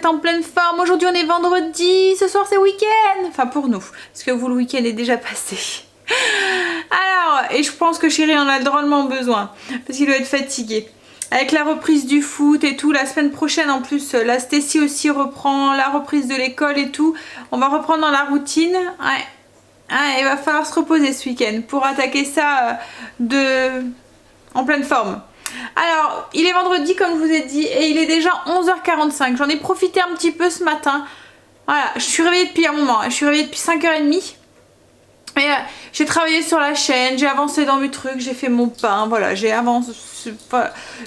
en pleine forme. Aujourd'hui on est vendredi, ce soir c'est week-end. Enfin pour nous, parce que vous le week-end est déjà passé. Alors, et je pense que chéri en a drôlement besoin, parce qu'il doit être fatigué. Avec la reprise du foot et tout, la semaine prochaine en plus, la Stacy aussi reprend, la reprise de l'école et tout. On va reprendre dans la routine. Ouais. Ah, il va falloir se reposer ce week-end pour attaquer ça en pleine forme. Alors, il est vendredi comme je vous ai dit et il est déjà 11h45. J'en ai profité un petit peu ce matin. Voilà, je suis réveillée depuis un moment. Je suis réveillée depuis 5h30. Et j'ai travaillé sur la chaîne, j'ai avancé dans mes trucs, j'ai fait mon pain, voilà, j'ai avancé.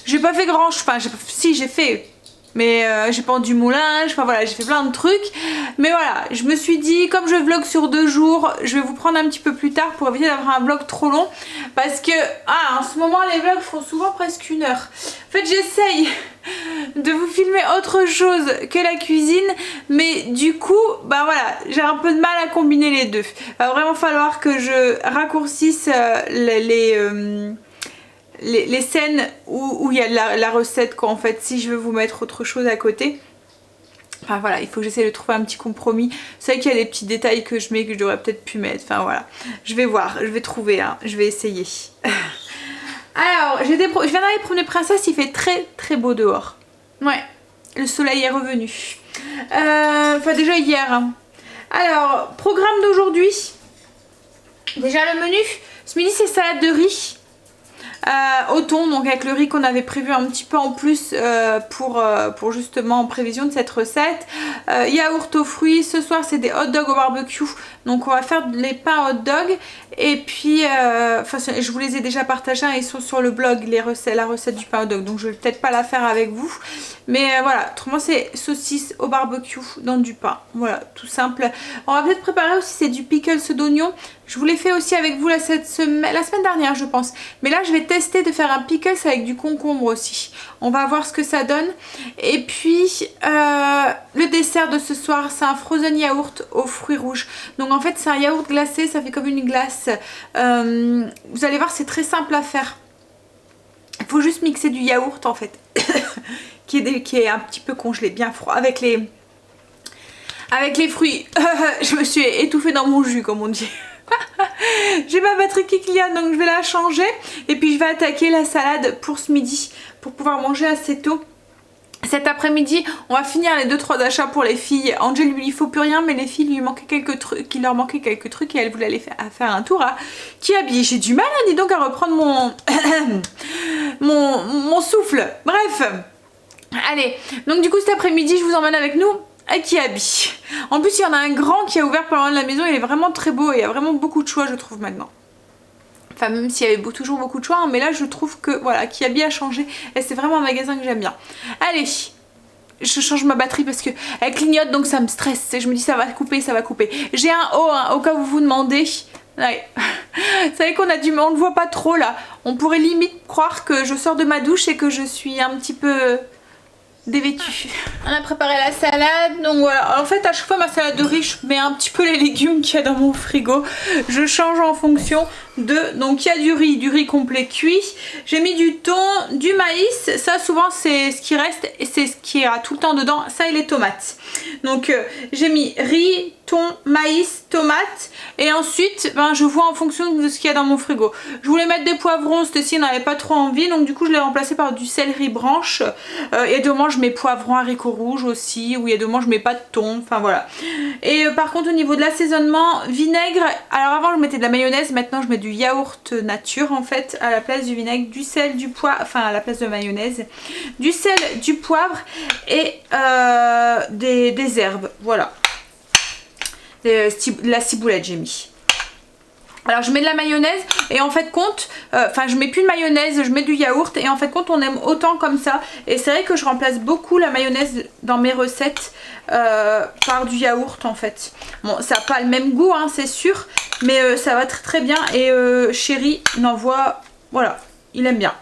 J'ai pas fait grand chose, enfin, si j'ai fait. Mais j'ai pendu mon linge, enfin voilà, j'ai fait plein de trucs. Mais voilà, je me suis dit, comme je vlog sur 2 jours, je vais vous prendre un petit peu plus tard pour éviter d'avoir un vlog trop long. Parce que, en ce moment, les vlogs font souvent presque 1 heure. En fait, j'essaye de vous filmer autre chose que la cuisine. Mais du coup, bah voilà, j'ai un peu de mal à combiner les deux. Il va vraiment falloir que je raccourcisse les scènes où il y a la recette quoi en fait, si je veux vous mettre autre chose à côté. Enfin voilà, il faut que j'essaie de trouver un petit compromis. C'est vrai qu'il y a des petits détails que je mets que j'aurais peut-être pu mettre. Enfin voilà, je vais voir, je vais trouver, hein. Je vais essayer. Alors, je viens d'aller promener Princesse, il fait très très beau dehors. Ouais, le soleil est revenu. Enfin déjà hier. Hein. Alors, programme d'aujourd'hui. Déjà le menu. Ce midi c'est salade de riz. Au thon, donc avec le riz qu'on avait prévu un petit peu en plus pour justement en prévision de cette recette. Yaourt aux fruits, ce soir c'est des hot dogs au barbecue, donc on va faire les pains hot dog. Et puis, je vous les ai déjà partagés, hein, ils sont sur le blog, la recette du pain hot dog, donc je vais peut-être pas la faire avec vous. Mais voilà, autrement c'est saucisse au barbecue dans du pain, voilà, tout simple. On va peut-être préparer aussi, c'est du pickles d'oignon. Je vous l'ai fait aussi avec vous la semaine dernière je pense. Mais là je vais tester de faire un pickles avec du concombre aussi. On va voir ce que ça donne. Et puis le dessert de ce soir c'est un frozen yaourt aux fruits rouges. Donc en fait c'est un yaourt glacé, ça fait comme une glace. Vous allez voir c'est très simple à faire. Il faut juste mixer du yaourt en fait. qui est un petit peu congelé, bien froid. Avec les fruits. Je me suis étouffée dans mon jus comme on dit. J'ai ma batterie qui clignote donc je vais la changer et puis je vais attaquer la salade pour ce midi pour pouvoir manger assez tôt. Cet après-midi on va finir les 2-3 achats pour les filles. Angel lui il faut plus rien mais les filles lui manquaient quelques trucs, il leur manquait quelques trucs et elle voulait aller faire un tour à Kiabi. J'ai du mal dis donc à reprendre mon souffle. Bref, allez, donc du coup cet après-midi je vous emmène avec nous à Kiabi. En plus il y en a un grand qui a ouvert pas loin de la maison, il est vraiment très beau et il y a vraiment beaucoup de choix je trouve maintenant. Enfin même s'il y avait toujours beaucoup de choix, hein, mais là je trouve que voilà, Kiabi a changé et c'est vraiment un magasin que j'aime bien. Allez, je change ma batterie parce que elle clignote donc ça me stresse et je me dis ça va couper, ça va couper. J'ai un haut hein, au cas où vous vous demandez. Ouais. Vous savez qu'on on ne voit pas trop là. On pourrait limite croire que je sors de ma douche et que je suis un petit peu dévêtue. On a préparé la salade, donc voilà. En fait à chaque fois ma salade de riz je mets un petit peu les légumes qu'il y a dans mon frigo. Je change en fonction de... Donc il y a du riz complet cuit. J'ai mis du thon, du maïs. Ça souvent c'est ce qui reste et c'est ce qui a tout le temps dedans. Ça et les tomates. Donc j'ai mis riz, thon, maïs, tomates. Et ensuite je vois en fonction de ce qu'il y a dans mon frigo. Je voulais mettre des poivrons, ceci n'avait pas trop envie. Donc du coup je l'ai remplacé par du céleri branche. Et de moi je mets poivrons, haricots rouges aussi. Ou il y a de moi je mets pas de thon. Enfin voilà. Et par contre au niveau de l'assaisonnement, vinaigre. Alors avant je mettais de la mayonnaise, maintenant je mets du yaourt nature en fait à la place du vinaigre, du sel, du poivre, enfin à la place de mayonnaise, du sel, du poivre et des herbes, voilà. La ciboulette j'ai mis. Alors je mets de la mayonnaise et en fait compte, je mets plus de mayonnaise, je mets du yaourt et en fait compte on aime autant comme ça. Et c'est vrai que je remplace beaucoup la mayonnaise dans mes recettes par du yaourt en fait. Bon ça n'a pas le même goût hein, c'est sûr, mais ça va très très bien et chéri n'envoie, voilà, il aime bien.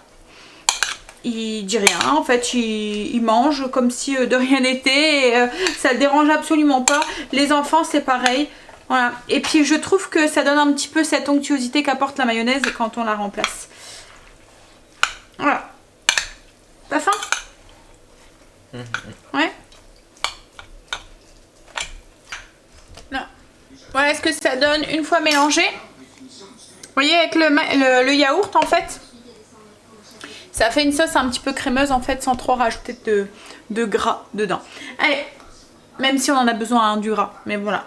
Il dit rien en fait, il mange comme si de rien n'était et ça le dérange absolument pas. Les enfants c'est pareil. Voilà, et puis je trouve que ça donne un petit peu cette onctuosité qu'apporte la mayonnaise quand on la remplace. Voilà. Pas faim? Ouais. Voilà ce que ça donne une fois mélangé. Vous voyez avec le yaourt en fait, ça fait une sauce un petit peu crémeuse en fait sans trop rajouter de gras dedans. Allez, même si on en a besoin hein, du gras, mais voilà.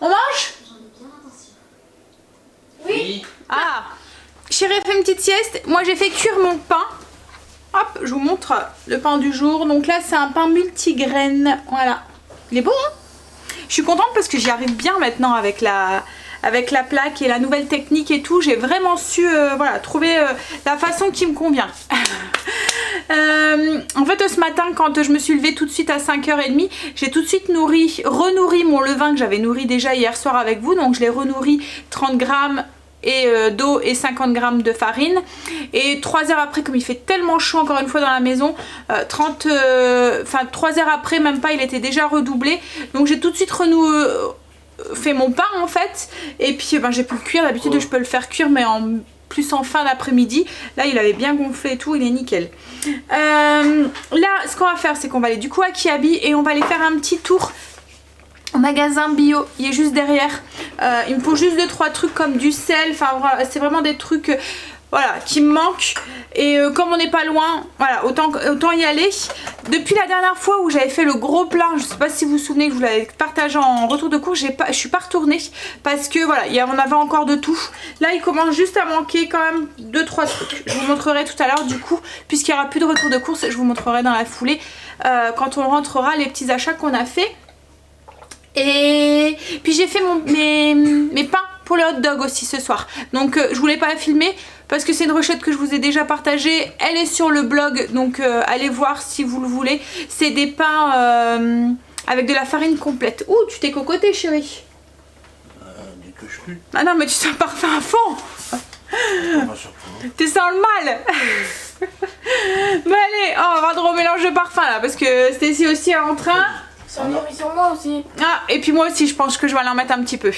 On mange? Oui. Ah, Chérie a fait une petite sieste, moi j'ai fait cuire mon pain. Hop, je vous montre le pain du jour. Donc là c'est un pain multigraine, voilà. Il est beau hein? Je suis contente parce que j'y arrive bien maintenant avec la plaque et la nouvelle technique et tout. J'ai vraiment su voilà, trouver la façon qui me convient. En fait ce matin quand je me suis levée tout de suite à 5h30, j'ai tout de suite renourri mon levain que j'avais nourri déjà hier soir avec vous. Donc je l'ai renourri 30 grammes d'eau et 50 grammes de farine, et 3 heures après, comme il fait tellement chaud encore une fois dans la maison, 3 heures après, même pas, il était déjà redoublé. Donc j'ai tout de suite fait mon pain en fait, et puis j'ai pu le cuire. D'habitude je peux le faire cuire mais plus en fin d'après-midi. Là il avait bien gonflé et tout, il est nickel. Là ce qu'on va faire c'est qu'on va aller du coup à Kiabi et on va aller faire un petit tour au magasin bio, il est juste derrière. Il me faut juste 2-3 trucs comme du sel, enfin voilà, c'est vraiment des trucs voilà, qui me manquent. Et comme on n'est pas loin, voilà, autant y aller. Depuis la dernière fois où j'avais fait le gros plein, je sais pas si vous vous souvenez que je vous l'avais partagé en retour de course, je suis pas retournée parce que voilà, on avait encore de tout. Là il commence juste à manquer quand même 2-3 trucs. Je vous montrerai tout à l'heure du coup, puisqu'il n'y aura plus de retour de course, je vous montrerai dans la foulée quand on rentrera les petits achats qu'on a fait. Et puis j'ai fait mes pains pour le hot dog aussi ce soir. Donc je voulais pas la filmer parce que c'est une recette que je vous ai déjà partagée. Elle est sur le blog, donc allez voir si vous le voulez. C'est des pains avec de la farine complète. Ouh, tu t'es cocoté chérie. Décoche plus. Ah non mais tu sens parfait à fond. Tu sens le mal. Mais allez, on va voir de mélange de parfum là parce que Stacy aussi est en train. Ça en est sur moi aussi. Ah, et puis moi aussi, je pense que je vais aller en mettre un petit peu.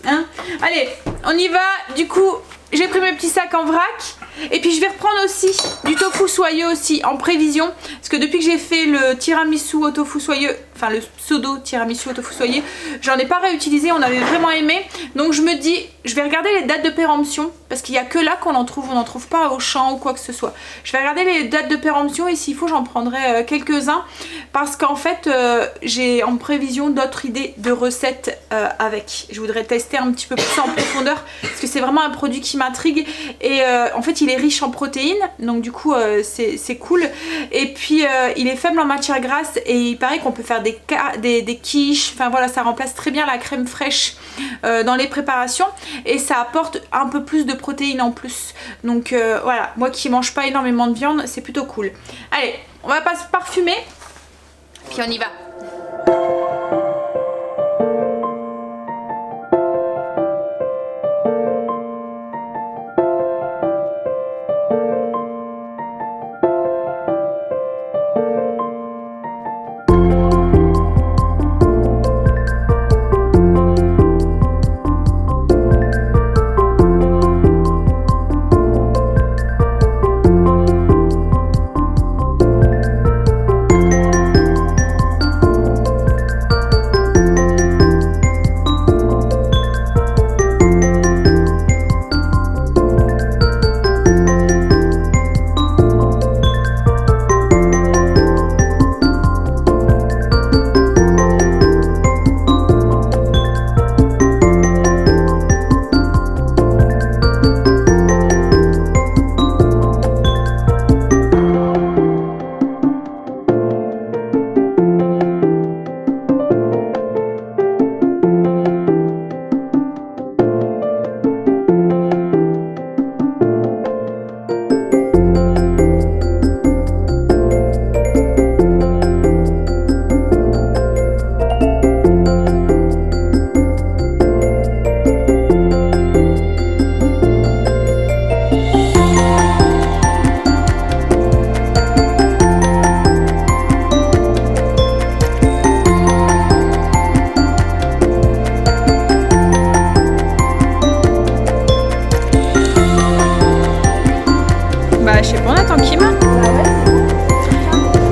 Hein? Allez, on y va. Du coup, j'ai pris mes petits sacs en vrac. Et puis je vais reprendre aussi du tofu soyeux aussi en prévision. Parce que depuis que j'ai fait le tiramisu au tofu soyeux, enfin le pseudo tiramisu au tofu soyeux, j'en ai pas réutilisé, on avait vraiment aimé. Donc je me dis, je vais regarder les dates de péremption. Parce qu'il n'y a que là qu'on en trouve, on n'en trouve pas au champ ou quoi que ce soit. Je vais regarder les dates de péremption et s'il faut j'en prendrai quelques-uns. Parce qu'en fait j'ai en prévision d'autres idées de recettes avec. Je voudrais tester un petit peu plus en profondeur. Parce que c'est vraiment un produit qui m'intrigue. Et en fait il est riche en protéines, donc du coup c'est cool. Et puis il est faible en matière grasse et il paraît qu'on peut faire des quiches, enfin voilà, ça remplace très bien la crème fraîche dans les préparations et ça apporte un peu plus de protéines en plus. Donc voilà, moi qui mange pas énormément de viande, c'est plutôt cool. Allez, on va pas se parfumer, puis on y va.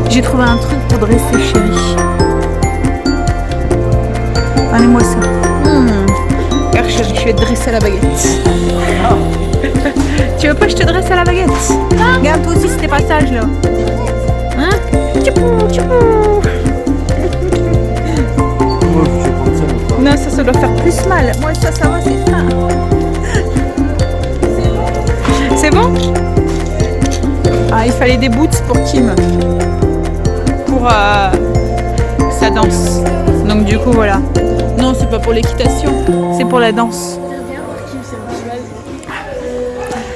J'ai trouvé un truc pour dresser chérie. Allez-moi ça. je vais te dresser à la baguette. Tu veux pas que je te dresse à la baguette? Regarde, toi aussi, c'était pas sage là. Hein? Tchoupou, tchoupou. Non, ça doit faire plus mal. Moi, ça va, c'est ça. C'est bon? Ah, il fallait des boots pour Kim. Pour sa danse. Donc du coup, voilà. Non, c'est pas pour l'équitation, c'est pour la danse.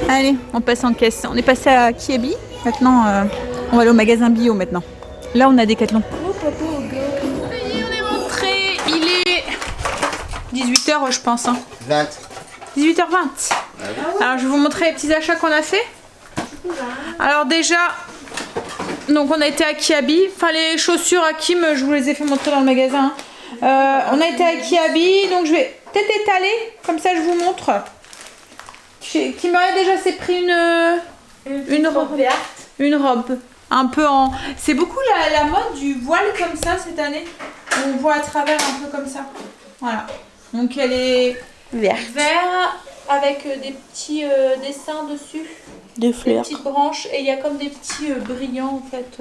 Allez, on passe en caisse. On est passé à Kiabi. Maintenant, on va aller au magasin bio maintenant. Là, on a Decathlon. Ça y est, on est rentré. Il est 18h, je pense. Hein. 20. 18h20. Alors, je vais vous montrer les petits achats qu'on a fait. Alors déjà, donc on a été à Kiabi. Enfin, les chaussures à Kim, je vous les ai fait montrer dans le magasin. On a été à Kiabi, donc je vais peut-être étaler, comme ça je vous montre. Kimberly déjà s'est pris une robe verte. Une robe. Un peu en... C'est beaucoup la mode du voile comme ça cette année. On voit à travers un peu comme ça. Voilà. Donc elle est vert avec des petits dessins dessus. Des fleurs. Des petites branches et il y a comme des petits brillants en fait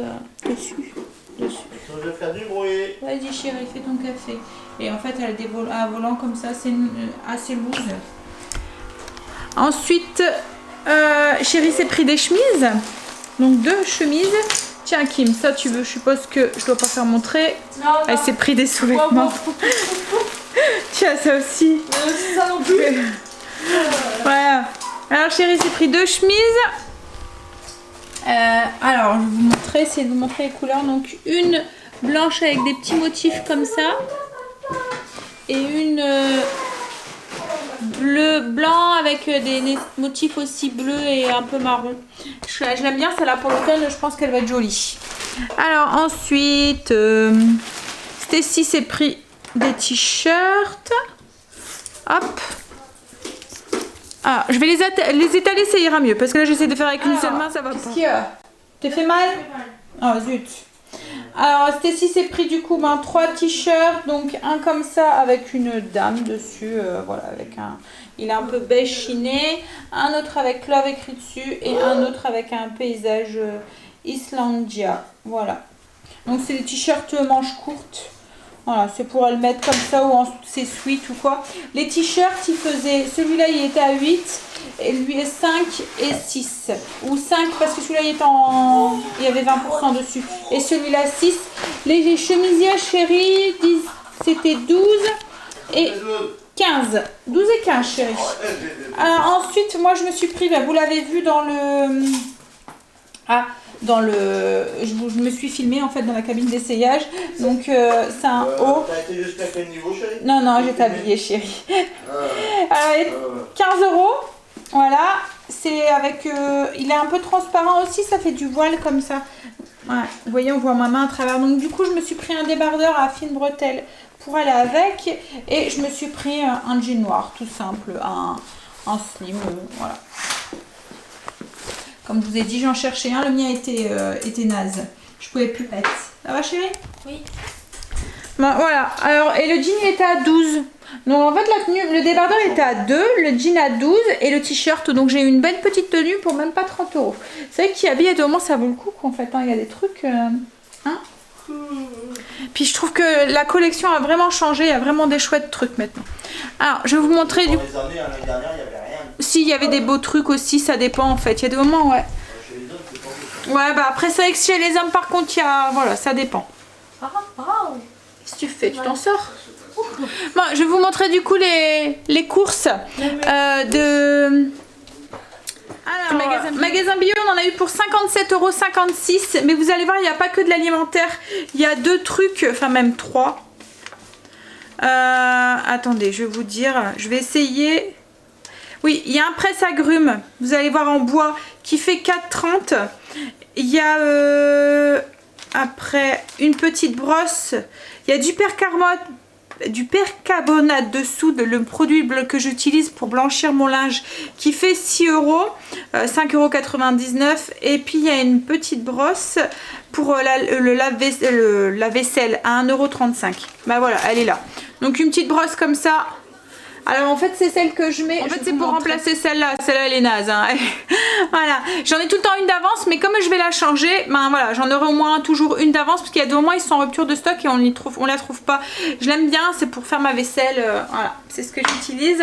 dessus. Je vais faire du bruit. Vas-y chérie, fais ton café. Et en fait elle a un volant comme ça, c'est assez loose. Ensuite, chérie s'est pris des chemises. Donc 2 chemises. Tiens Kim, ça tu veux, je suppose que je dois pas faire montrer. Non, non. Elle s'est pris des sous-vêtements. Tiens ça aussi. Ça non plus. Voilà. Alors chérie s'est pris 2 chemises. Alors je vais vous montrer, essayer de vous montrer les couleurs. Donc une blanche avec des petits motifs comme ça. Et une bleu blanc avec des motifs aussi bleus et un peu marron. Je l'aime bien celle-là pour l'automne, je pense qu'elle va être jolie. Alors ensuite, Stacy s'est pris des t-shirts. Hop. Ah, je vais les étaler, ça ira mieux parce que là j'essaie de faire avec une seule main, ça va pas. Qu'est-ce qu'il y a? T'es fait mal? Oh zut. Alors Stacy s'est pris du coup 3 t-shirts, donc un comme ça avec une dame dessus, voilà, avec un, il est un peu beige chiné, un autre avec Love écrit dessus et un autre avec un paysage Islandia, voilà. Donc c'est des t-shirts manches courtes, voilà, c'est pour le mettre comme ça ou en c'est sweat ou quoi. Les t-shirts, il faisait, celui-là il était à 8 et lui 5 et 6 ou 5 parce que celui-là il était en, il y avait 20% dessus et celui-là 6. Les chemisiers chérie c'était 12 et 15, 12 et 15 chérie. Alors ensuite moi je me suis pris, vous l'avez vu dans le je me suis filmée en fait dans la cabine d'essayage, donc c'est un haut. T'as été jusqu'à quel niveau chérie? Non, j'étais habillée chérie. 15 €, voilà, c'est avec, il est un peu transparent aussi, ça fait du voile comme ça. Ouais, vous voyez, on voit ma main à travers, donc du coup je me suis pris un débardeur à fine bretelle pour aller avec, et je me suis pris un jean noir tout simple, un slim, voilà. Comme je vous ai dit, j'en cherchais un, le mien était naze. Je pouvais plus mettre. Ça va chérie? Oui. Bon, voilà, alors, et le jean il était à 12. Donc en fait la tenue, le débardeur était à 2, le jean à 12 et le t-shirt. Donc j'ai eu une belle petite tenue pour même pas 30 €. C'est vrai qu'il y a des moments ça vaut le coup en fait, hein. Il y a des trucs... hein. Puis je trouve que la collection a vraiment changé, il y a vraiment des chouettes trucs maintenant. Alors je vais vous montrer du... Dans les années, l'année dernière, il n'y avait rien. Si, il y avait des beaux trucs aussi, ça dépend en fait. Il y a des moments, ouais. Chez les hommes, c'est pas beau. Ouais, bah après, c'est vrai que chez les hommes, par contre, il y a. Voilà, ça dépend. Qu'est-ce que tu fais? Tu t'en sors? Bon, je vais vous montrer du coup les courses de. Alors, magasin bio, on en a eu pour 57,56 €. Mais vous allez voir, il n'y a pas que de l'alimentaire. Il y a 2 trucs, enfin même 3. Attendez, je vais vous dire. Je vais essayer. Oui, il y a un presse-agrumes, vous allez voir en bois, qui fait 4,30 €. Il y a après une petite brosse. Il y a du percarbonate de soude, le produit que j'utilise pour blanchir mon linge, qui fait 6 €, 5,99 €. Et puis il y a une petite brosse pour la vaisselle à 1,35 €. Bah voilà, elle est là. Donc une petite brosse comme ça. Alors en fait c'est celle que je mets. En fait c'est pour remplacer celle-là. Celle-là elle est naze. Hein. Voilà. J'en ai tout le temps une d'avance, mais comme je vais la changer, ben voilà, j'en aurai au moins toujours une d'avance parce qu'il y a 2 mois ils sont en rupture de stock et on la trouve pas. Je l'aime bien, c'est pour faire ma vaisselle. Voilà, c'est ce que j'utilise.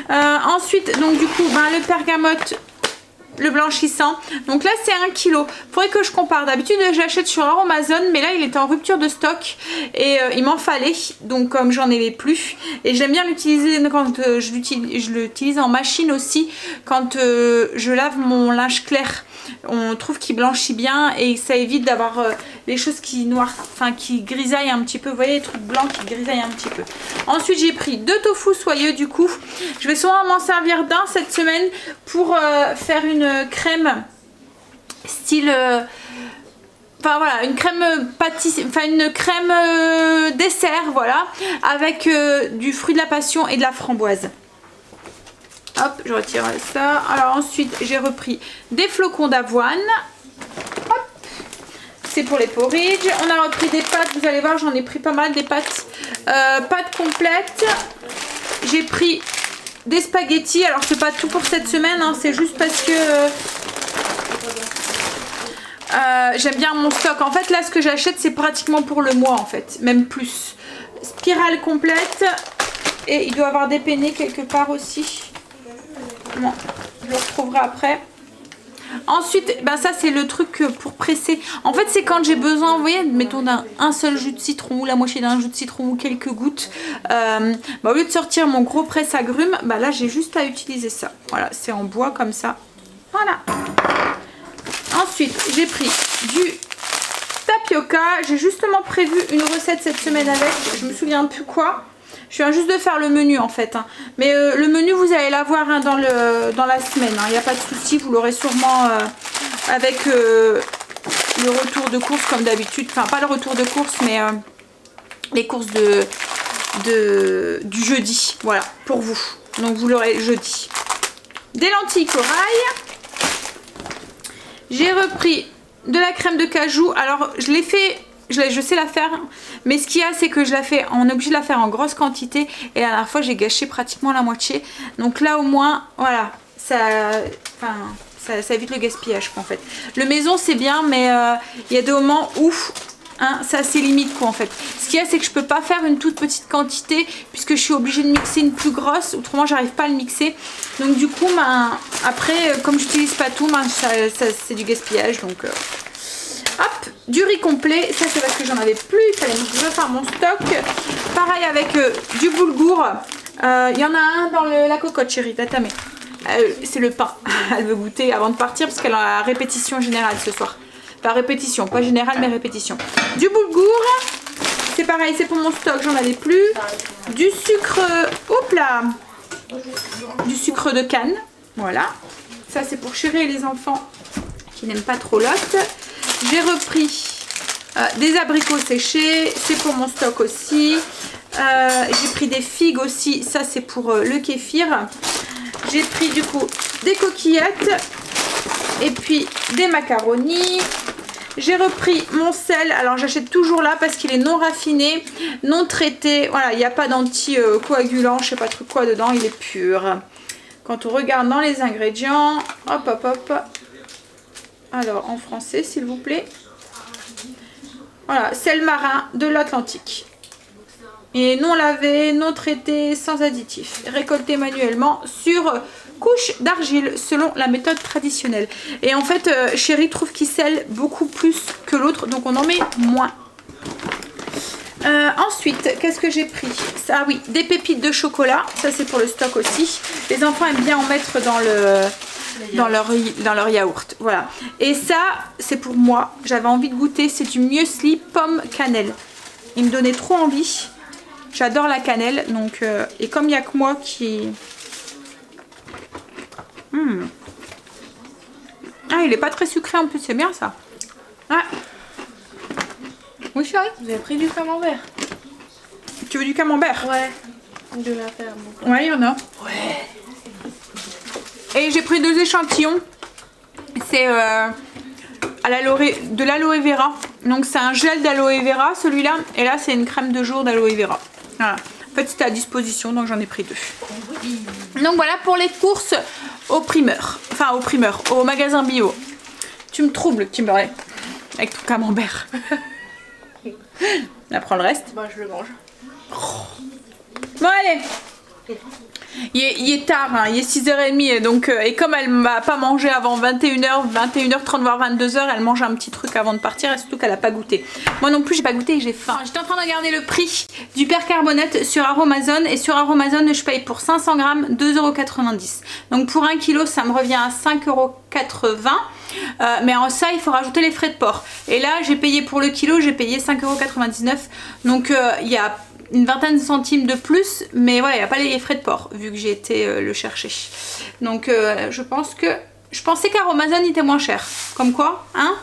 Ensuite donc du coup ben, le bergamote. Le blanchissant, donc là c'est 1 kg. Faudrait que je compare. D'habitude je l'achète sur Amazon, mais là il était en rupture de stock et il m'en fallait, donc comme j'en avais plus, et j'aime bien l'utiliser quand je l'utilise en machine aussi quand je lave mon linge clair. On trouve qu'il blanchit bien et ça évite d'avoir les choses qui qui grisaillent un petit peu. Vous voyez les trucs blancs qui grisaillent un petit peu. Ensuite j'ai pris 2 tofu soyeux du coup. Je vais sûrement m'en servir d'un cette semaine pour faire une crème style... Enfin voilà, une crème pâtissière, enfin une crème dessert, voilà, avec du fruit de la passion et de la framboise. Hop, je retire ça. Alors ensuite, j'ai repris des flocons d'avoine. Hop, c'est pour les porridge. On a repris des pâtes, vous allez voir, j'en ai pris pas mal, des pâtes, pâtes complètes. J'ai pris des spaghettis. Alors c'est pas tout pour cette semaine, hein, c'est juste parce que j'aime bien mon stock. En fait, là, ce que j'achète, c'est pratiquement pour le mois, en fait, même plus. Spirale complète. Et il doit y avoir des penne quelque part aussi. Bon, je le retrouverai après. Ensuite, ben ça c'est le truc pour presser. En fait c'est quand j'ai besoin, vous voyez, mettons d'un seul jus de citron ou la moitié d'un jus de citron ou quelques gouttes. Au lieu de sortir mon gros presse-agrumes, ben là j'ai juste à utiliser ça. Voilà, c'est en bois comme ça. Voilà. Ensuite, j'ai pris du tapioca. J'ai justement prévu une recette cette semaine avec, je me souviens plus quoi. Je viens juste de faire le menu en fait, hein. Mais le menu vous allez l'avoir hein, dans la semaine, il n'y a pas de souci, vous l'aurez sûrement avec le retour de course comme d'habitude, enfin pas le retour de course mais les courses du jeudi, voilà, pour vous, donc vous l'aurez jeudi. Des lentilles corail, j'ai repris de la crème de cajou, alors je l'ai fait... Je sais la faire, mais ce qu'il y a c'est que on est obligé de la faire en grosse quantité et la dernière fois j'ai gâché pratiquement la moitié. Donc là au moins, voilà, ça évite le gaspillage quoi, en fait. Le maison c'est bien, mais il y a des moments où hein, c'est assez limite quoi en fait. Ce qu'il y a c'est que je peux pas faire une toute petite quantité puisque je suis obligée de mixer une plus grosse, autrement j'arrive pas à le mixer. Donc du coup, après comme j'utilise pas tout, c'est du gaspillage donc... Hop, du riz complet, ça c'est parce que j'en avais plus, il fallait que je refaire mon stock. Pareil avec du boulgour, il y en a un dans la cocotte chérie, tatamé. C'est le pain, elle veut goûter avant de partir parce qu'elle a la répétition générale ce soir. Enfin répétition, pas générale mais répétition. Du boulgour, c'est pareil, c'est pour mon stock, j'en avais plus. Du sucre, hop là, du sucre de canne, voilà. Ça c'est pour chérir les enfants qui n'aiment pas trop l'ote. J'ai repris des abricots séchés, c'est pour mon stock aussi. J'ai pris des figues aussi, ça c'est pour le kéfir. J'ai pris du coup des coquillettes et puis des macaronis. J'ai repris mon sel, alors j'achète toujours là parce qu'il est non raffiné, non traité. Voilà, il n'y a pas d'anti-coagulant, je sais pas trop quoi dedans, il est pur. Quand on regarde dans les ingrédients, hop hop hop. Alors en français s'il vous plaît. Voilà, sel marin de l'Atlantique. Et non lavé, non traité, sans additifs. Récolté manuellement sur couche d'argile selon la méthode traditionnelle. Et en fait, Chérie trouve qu'il sel beaucoup plus que l'autre, donc on en met moins. Ensuite, qu'est-ce que j'ai pris? Ah oui, des pépites de chocolat. Ça c'est pour le stock aussi. Les enfants aiment bien en mettre dans leur yaourt, voilà. Et ça c'est pour moi, j'avais envie de goûter, c'est du muesli pomme cannelle, il me donnait trop envie, j'adore la cannelle donc et comme il n'y a que moi qui ah il est pas très sucré en plus, c'est bien ça. Ouais. Oui chérie, Vous avez pris du camembert? tu veux du camembert? Ouais, de la ferme. Ouais, il y en a. Ouais. Et j'ai pris 2 échantillons. C'est de l'aloe vera. Donc c'est un gel d'aloe vera celui-là. Et là c'est une crème de jour d'aloe vera. Voilà. En fait, c'était à disposition, donc j'en ai pris 2. Donc voilà pour les courses au primeur. Enfin, au magasin bio. Tu me troubles, Kimberley, avec ton camembert. On prend le reste. Bah, je le mange. Bon, allez. Il est tard, hein, il est 6h30, donc, et comme elle m'a pas mangé avant 21h, 21h30 voire 22h, elle mange un petit truc avant de partir, et surtout qu'elle a pas goûté. Moi non plus j'ai pas goûté et j'ai faim. J'étais en train de regarder le prix du percarbonate sur Aromazone, et sur Aromazone je paye pour 500 grammes 2,90 €. Donc pour 1 kg ça me revient à 5,80 €. Mais en ça il faut rajouter les frais de port. Et là j'ai payé pour le kilo, j'ai payé 5,99 €. Donc il y a une vingtaine de centimes de plus, mais voilà, il n'y a pas les frais de port vu que j'ai été le chercher. Donc je pensais qu'Aromazone était moins cher. Comme quoi, hein?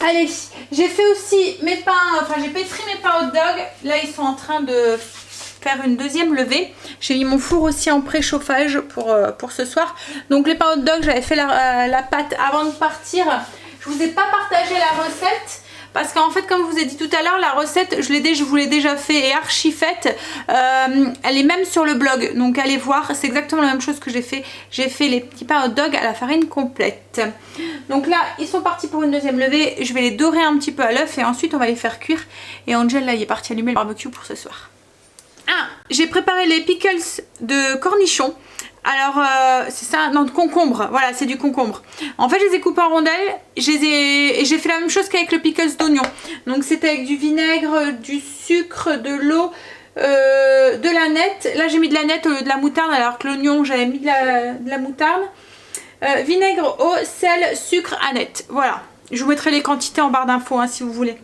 Allez, j'ai fait aussi mes pains, enfin j'ai pétri mes pains hot dog. Là ils sont en train de faire une deuxième levée. J'ai mis mon four aussi en préchauffage pour ce soir. Donc les pains hot dog, j'avais fait la pâte avant de partir. Je vous ai pas partagé la recette. Parce qu'en fait, comme je vous ai dit tout à l'heure, la recette, je vous l'ai déjà fait et archi faite. Elle est même sur le blog, donc allez voir. C'est exactement la même chose que j'ai fait. J'ai fait les petits pains hot dog à la farine complète. Donc là, ils sont partis pour une deuxième levée. Je vais les dorer un petit peu à l'œuf et ensuite on va les faire cuire. Et Angel, là, il est parti allumer le barbecue pour ce soir. J'ai préparé les pickles de cornichons. Alors c'est ça, non, de concombre, voilà, c'est du concombre. En fait je les ai coupés en rondelles et j'ai fait la même chose qu'avec le pickles d'oignon. Donc c'était avec du vinaigre, du sucre, de l'eau, de l'aneth. Là j'ai mis de l'aneth au lieu de la moutarde alors que l'oignon j'avais mis de la moutarde. Vinaigre, eau, sel, sucre, aneth. Voilà, je vous mettrai les quantités en barre d'infos hein, si vous voulez.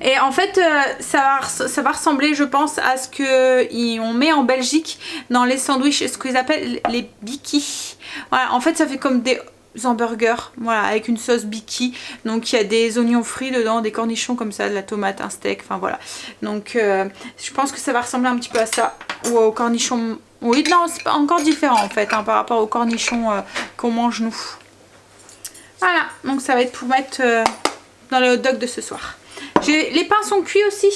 Et en fait ça va ressembler je pense à ce qu'on met en Belgique dans les sandwichs, ce qu'ils appellent les bikis. Voilà, en fait ça fait comme des hamburgers, voilà, avec une sauce biki. Donc il y a des oignons frits dedans, des cornichons comme ça, de la tomate, un steak, enfin voilà. Donc je pense que ça va ressembler un petit peu à ça, ou aux cornichons. Oui, non, c'est pas encore différent en fait hein, par rapport aux cornichons qu'on mange nous. Voilà, donc ça va être pour mettre dans le hot dog de ce soir. Les pains sont cuits aussi,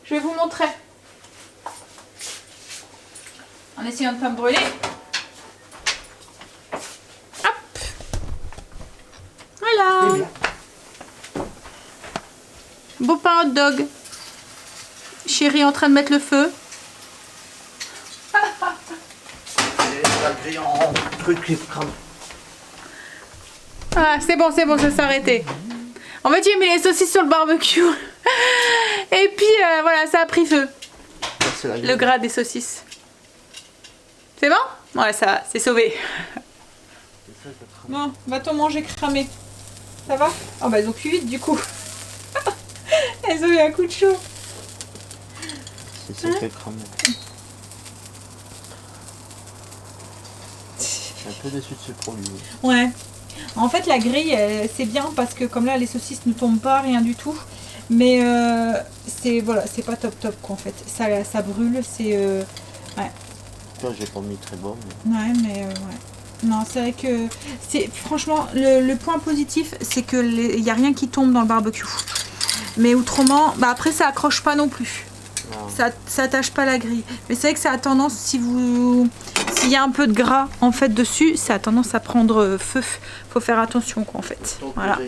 je vais vous montrer. En essayant de ne pas me brûler. Hop. Voilà. Beau pain hot dog. Chérie en train de mettre le feu. Ah, c'est bon, ça s'est arrêté. En fait, j'ai mis les saucisses sur le barbecue. Et puis, voilà, ça a pris feu. Le gras des saucisses. C'est bon? Ouais, ça va, c'est sauvé. Bon, va-t-on manger cramé? Ça va? Oh bah, elles ont cuit vite, du coup. Elles ont eu un coup de chaud. C'est ça qui est cramé. Je suis un peu déçu de ce produit. Ouais. En fait la grille c'est bien parce que comme là les saucisses ne tombent pas, rien du tout. Mais c'est voilà, c'est pas top quoi en fait. Ça brûle, c'est ouais. Toi j'ai pas mis très bon. Mais... Ouais mais ouais. Non c'est vrai que c'est franchement le point positif c'est que il n'y a rien qui tombe dans le barbecue. Mais autrement, bah après ça accroche pas non plus. Non. Ça attache pas la grille. Mais c'est vrai que ça a tendance, s'il y a un peu de gras en fait dessus, ça a tendance à prendre feu. Faut faire attention quoi en fait. Donc, voilà.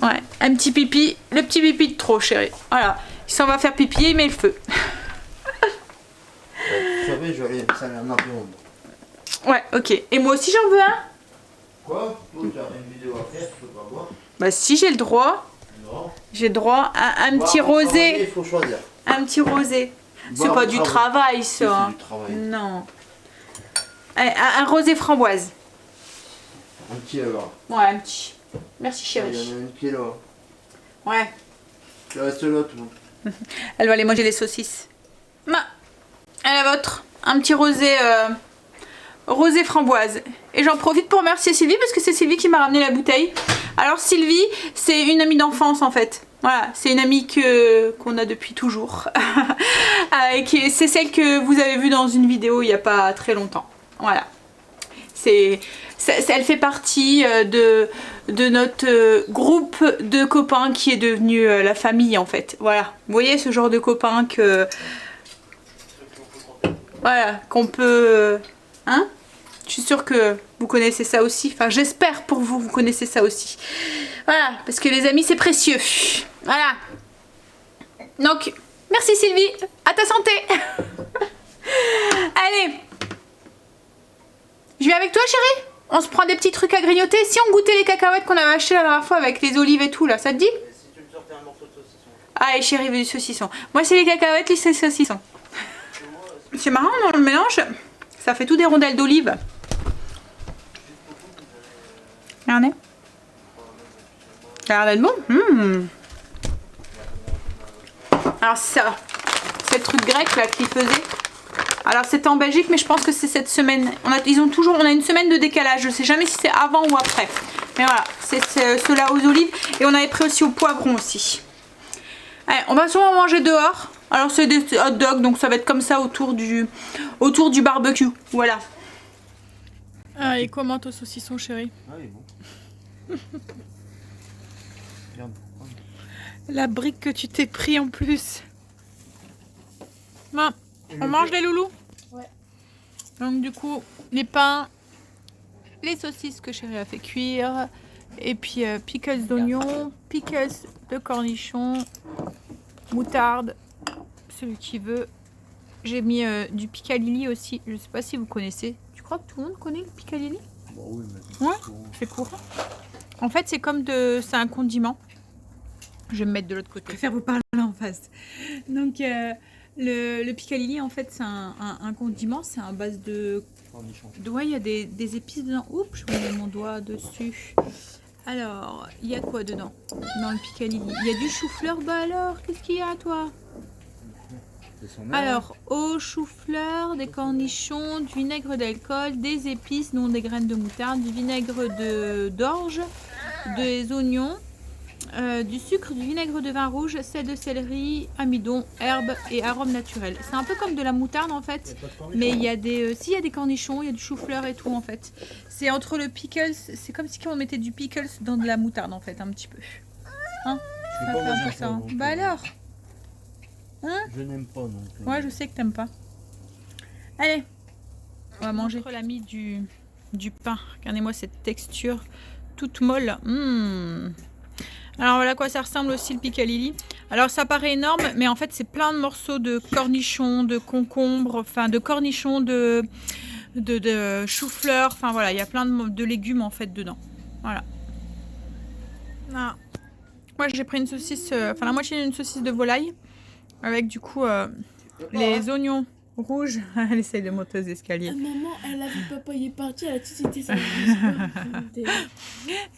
Ouais, un petit pipi, le petit pipi de trop chérie. Voilà, il s'en va faire pipi, il met le feu. Vous savez, j'aurais ça un avion. Ouais, ok. Et moi aussi j'en veux un. Quoi? Tu as une vidéo à faire, tu peux pas voir. Bah si j'ai le droit. Non. J'ai le droit à un petit rosé. Il faut choisir. Un petit rosé. C'est pas du travail ça. C'est du travail. Non. Un rosé framboise. Un petit alors. Ouais, un petit. Merci chérie. Il y en a une qui est là. Ouais. Il reste l'autre. Elle va aller manger les saucisses. À la vôtre. Un petit rosé rosé framboise. Et j'en profite pour remercier Sylvie parce que c'est Sylvie qui m'a ramené la bouteille. Alors Sylvie, c'est une amie d'enfance en fait. Voilà, c'est une amie qu'on a depuis toujours. Et c'est celle que vous avez vue dans une vidéo il n'y a pas très longtemps. Voilà. C'est elle fait partie de notre groupe de copains qui est devenu la famille en fait. Voilà, vous voyez ce genre de copains que... Voilà, qu'on peut... Hein? Je suis sûre que vous connaissez ça aussi. Enfin, j'espère pour vous, vous connaissez ça aussi. Voilà, parce que les amis, c'est précieux. Voilà. Donc, merci Sylvie. À ta santé. Allez. Je viens avec toi, chérie? On se prend des petits trucs à grignoter. Si on goûtait les cacahuètes qu'on avait achetées la dernière fois avec les olives et tout, là, ça te dit? Si tu me sortais un morceau de saucisson. Allez, chérie veut du saucisson. Moi, c'est les cacahuètes, lui, c'est le saucisson. C'est marrant, dans le mélange, ça fait tout des rondelles d'olive. Regardez. Ça a l'air d'être bon. Alors ça, c'est le truc grec là qu'ils faisaient. Alors c'était en Belgique, mais je pense que c'est cette semaine. On a une semaine de décalage. Je sais jamais si c'est avant ou après. Mais voilà, c'est ceux-là aux olives. Et on avait pris aussi au poivron aussi. Allez, on va sûrement manger dehors. Alors c'est des hot dogs, donc ça va être comme ça autour du barbecue. Voilà. Ah, et comment ton saucisson, chérie? Ah, il est bon. Regarde. La brique que tu t'es pris en plus. Bon, on mange les loulous? Ouais. Donc du coup, les pains, les saucisses que chérie a fait cuire, et puis pickles d'oignon, pickles de cornichons, moutarde, celui qui veut. J'ai mis du piccalilli aussi, je sais pas si vous connaissez. Tu crois que tout le monde connaît le piccalilli? Bon, oui, mais Ouais, c'est courant. En fait, c'est comme c'est un condiment. Je vais me mettre de l'autre côté. Je préfère vous parler en face. Donc, le piccalilli, en fait, c'est un condiment. C'est à base de... Ouais, il y a des épices dedans. Oups, je vais mettre mon doigt dessus. Alors, il y a quoi dedans? Dans le piccalilli, il y a du chou-fleur. Bah alors, qu'est-ce qu'il y a, toi? Alors, au chou-fleur, des cornichons, du vinaigre d'alcool, des épices, non des graines de moutarde, du vinaigre d'orge, des oignons, du sucre, du vinaigre de vin rouge, sel de céleri, amidon, herbes et arômes naturels. C'est un peu comme de la moutarde en fait, mais il y a des cornichons, il y a du chou-fleur et tout en fait. C'est entre le pickles, c'est comme si on mettait du pickles dans de la moutarde en fait, un petit peu. Hein? Ça fait un peu ça. Hein. Bah alors? Hein? je n'aime pas non plus. Ouais, je sais que t'aimes pas. Allez, on va manger. On a mis du pain. Regardez-moi cette texture toute molle. Alors voilà à quoi ça ressemble aussi le piccalilli. Alors ça paraît énorme, mais en fait c'est plein de morceaux de cornichons, de concombres, enfin de cornichons, de chou-fleur. Enfin voilà, il y a plein de légumes en fait dedans. Voilà. Ah. Moi j'ai pris une saucisse, enfin la moitié d'une saucisse de volaille. Avec du coup les oignons rouges. Elle essaye de monter aux escaliers. Maman, elle a vu papa, il est parti, elle a tout été ça.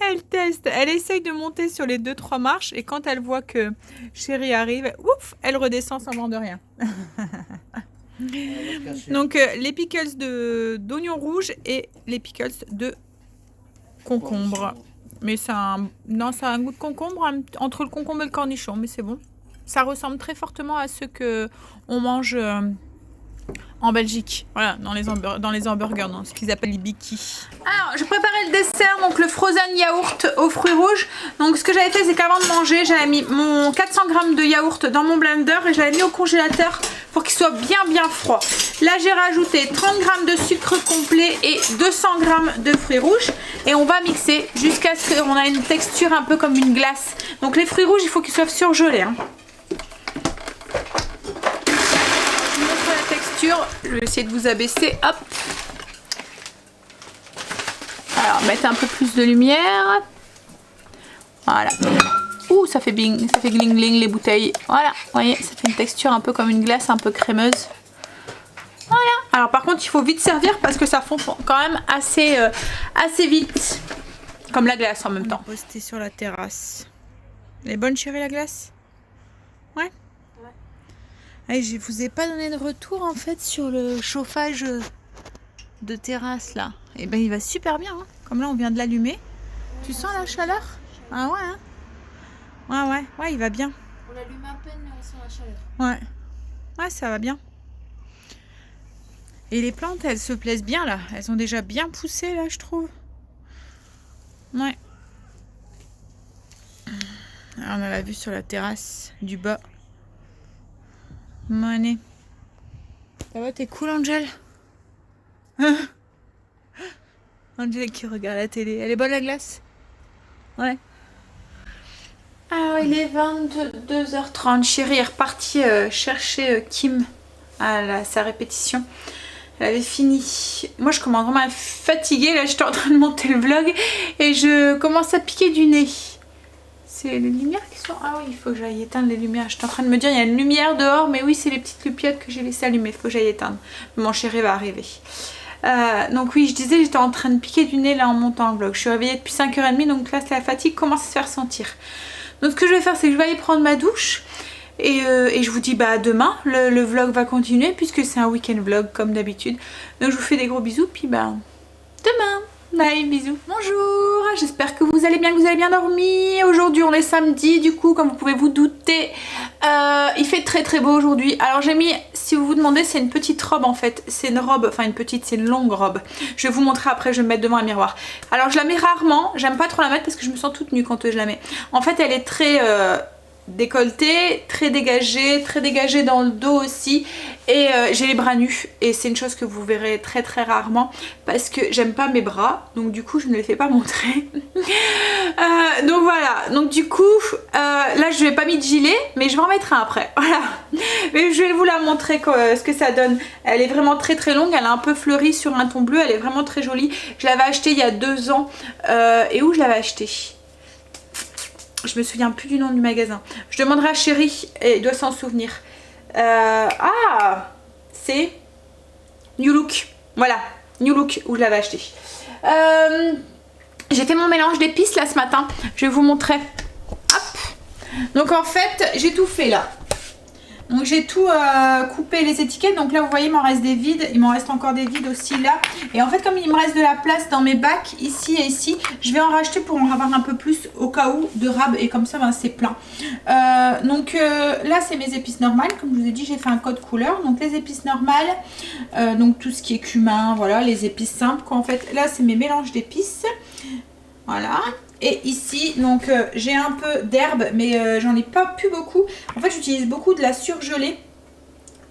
Elle teste, elle essaye de monter sur les 2-3 marches et quand elle voit que chérie arrive, ouf, elle redescend sans vendre rien. Donc les pickles d'oignons rouges et les pickles de concombre. Mais ça a un goût de concombre entre le concombre et le cornichon, mais c'est bon. Ça ressemble très fortement à ceux que on mange en Belgique, voilà, dans les hamburgers, dans ce qu'ils appellent les bikis. Alors, je préparais le dessert, donc le frozen yaourt aux fruits rouges. Donc, ce que j'avais fait, c'est qu'avant de manger, j'avais mis mon 400 g de yaourt dans mon blender et je l'avais mis au congélateur pour qu'il soit bien froid. Là, j'ai rajouté 30 g de sucre complet et 200 g de fruits rouges et on va mixer jusqu'à ce qu'on ait une texture un peu comme une glace. Donc, les fruits rouges, il faut qu'ils soient surgelés. Hein. Je vais essayer de vous abaisser, hop. Alors, mettre un peu plus de lumière. Voilà. Ouh, ça fait bing, ça fait gling gling les bouteilles. Voilà, vous voyez, ça fait une texture un peu comme une glace, un peu crémeuse. Voilà. Alors par contre, il faut vite servir parce que ça fond quand même assez vite. Comme la glace en même temps. Poster sur la terrasse. Elle est bonne chérie la glace? Ouais. Allez, je vous ai pas donné de retour en fait sur le chauffage de terrasse là. Et ben il va super bien, hein. Comme là on vient de l'allumer. Tu sens la chaleur? Ah ouais, hein? Ouais, il va bien. On l'allume à peine, mais on sent la chaleur. Ouais, ça va bien. Et les plantes, elles se plaisent bien là. Elles sont déjà bien poussées là, je trouve. Ouais. Alors, on a la vue sur la terrasse du bas. Mané. Ça va, t'es cool, Angel? Angel qui regarde la télé. Elle est bonne la glace? Ouais. Alors, il est 22h30. Chérie est repartie chercher Kim à sa répétition. Elle avait fini. Moi, je commence vraiment à être fatiguée. Là, j'étais en train de monter le vlog et je commence à piquer du nez. C'est les lumières qui sont... Ah oui, il faut que j'aille éteindre les lumières. J'étais en train de me dire, il y a une lumière dehors, mais oui, c'est les petites lupiottes que j'ai laissées allumer. Il faut que j'aille éteindre. Mon chéri va arriver. Donc oui, je disais, j'étais en train de piquer du nez là en montant le vlog. Je suis réveillée depuis 5h30, donc là, la fatigue commence à se faire sentir. Donc ce que je vais faire, c'est que je vais aller prendre ma douche. Et je vous dis bah demain, le vlog va continuer puisque c'est un week-end vlog comme d'habitude. Donc je vous fais des gros bisous, puis bah demain. Bye, bisous. Bonjour, j'espère que vous allez bien, que vous avez bien dormi. Aujourd'hui on est samedi, du coup comme vous pouvez vous douter, il fait très très beau aujourd'hui. Alors j'ai mis, si vous vous demandez, c'est une petite robe en fait. C'est une robe, enfin une petite, c'est une longue robe. Je vais vous montrer après, je vais me mettre devant un miroir. Alors je la mets rarement, j'aime pas trop la mettre parce que je me sens toute nue quand je la mets. En fait elle est très... décolleté, très dégagé dans le dos aussi, et j'ai les bras nus et c'est une chose que vous verrez très très rarement parce que j'aime pas mes bras, donc du coup je ne les fais pas montrer. Donc voilà, donc du coup là je vais pas mis de gilet mais je vais en mettre un après, voilà. Mais je vais vous la montrer ce que ça donne. Elle est vraiment très très longue, elle est un peu fleurie sur un ton bleu, elle est vraiment très jolie. Je l'avais achetée il y a 2 ans, et où je l'avais achetée? Je me souviens plus du nom du magasin. Je demanderai à Chéri et il doit s'en souvenir. Ah, c'est New Look. Voilà, New Look où je l'avais acheté. J'ai fait mon mélange d'épices là ce matin. Je vais vous montrer. Hop. Donc en fait, j'ai tout fait là. Donc j'ai tout coupé les étiquettes. Donc là vous voyez il m'en reste des vides. Il m'en reste encore des vides aussi là. Et en fait comme il me reste de la place dans mes bacs ici et ici, je vais en racheter pour en avoir un peu plus au cas où de rab. Et comme ça ben, c'est plein. Donc là c'est mes épices normales. Comme je vous ai dit j'ai fait un code couleur. Donc les épices normales. Donc tout ce qui est cumin. Voilà les épices simples quoi en fait. Là c'est mes mélanges d'épices. Voilà. Et ici, donc j'ai un peu d'herbe, mais j'en ai pas plus beaucoup. En fait, j'utilise beaucoup de la surgelée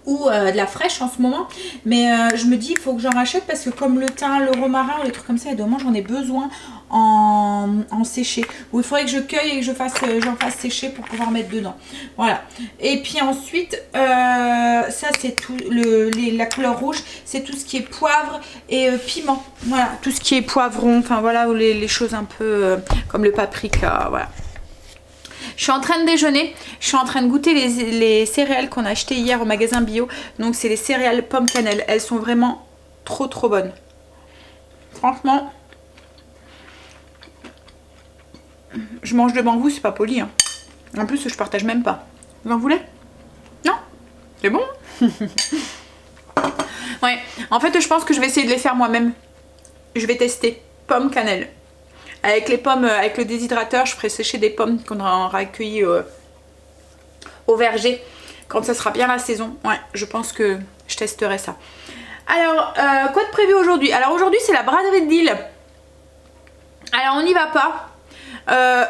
ou de la fraîche en ce moment. Mais je me dis, il faut que j'en rachète parce que comme le thym, le romarin ou des trucs comme ça, et demain j'en ai besoin en séché. Ou il faudrait que je cueille et que j'en fasse sécher pour pouvoir mettre dedans. Voilà. Et puis ensuite, ça c'est tout, la couleur rouge, c'est tout ce qui est poivre et piment. Voilà, tout ce qui est poivron, enfin voilà, ou les choses un peu comme le paprika, voilà. Je suis en train de déjeuner, je suis en train de goûter les céréales qu'on a achetées hier au magasin bio. Donc c'est les céréales pomme cannelle, elles sont vraiment trop trop bonnes. Franchement, je mange devant vous, c'est pas poli. Hein. En plus, je partage même pas. Vous en voulez? Non? C'est bon? Ouais, en fait, je pense que je vais essayer de les faire moi-même. Je vais tester pomme cannelle. Avec les pommes, avec le déshydrateur, je ferai sécher des pommes qu'on aura recueillies au verger. Quand ça sera bien la saison. Ouais, je pense que je testerai ça. Alors, quoi de prévu aujourd'hui? Alors aujourd'hui, c'est la braderie de Lille. Alors, on n'y va pas.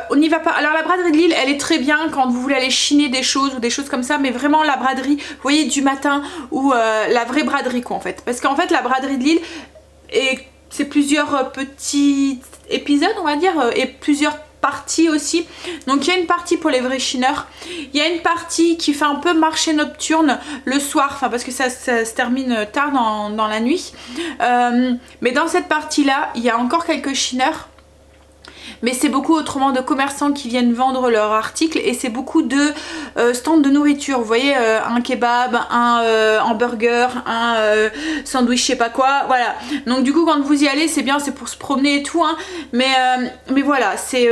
On n'y va pas. Alors la braderie de Lille elle est très bien quand vous voulez aller chiner des choses ou des choses comme ça, mais vraiment la braderie, vous voyez, du matin ou la vraie braderie quoi en fait. Parce qu'en fait la braderie de Lille, c'est plusieurs petits épisodes on va dire, et plusieurs parties aussi. Donc il y a une partie pour les vrais chineurs, il y a une partie qui fait un peu marché nocturne le soir, enfin parce que ça se termine tard dans la nuit. Mais dans cette partie là, il y a encore quelques chineurs. Mais c'est beaucoup autrement de commerçants qui viennent vendre leurs articles et c'est beaucoup de stands de nourriture. Vous voyez, un kebab, un hamburger, un sandwich, je sais pas quoi. Voilà. Donc du coup, quand vous y allez, c'est bien, c'est pour se promener et tout. Hein. Mais voilà, c'est...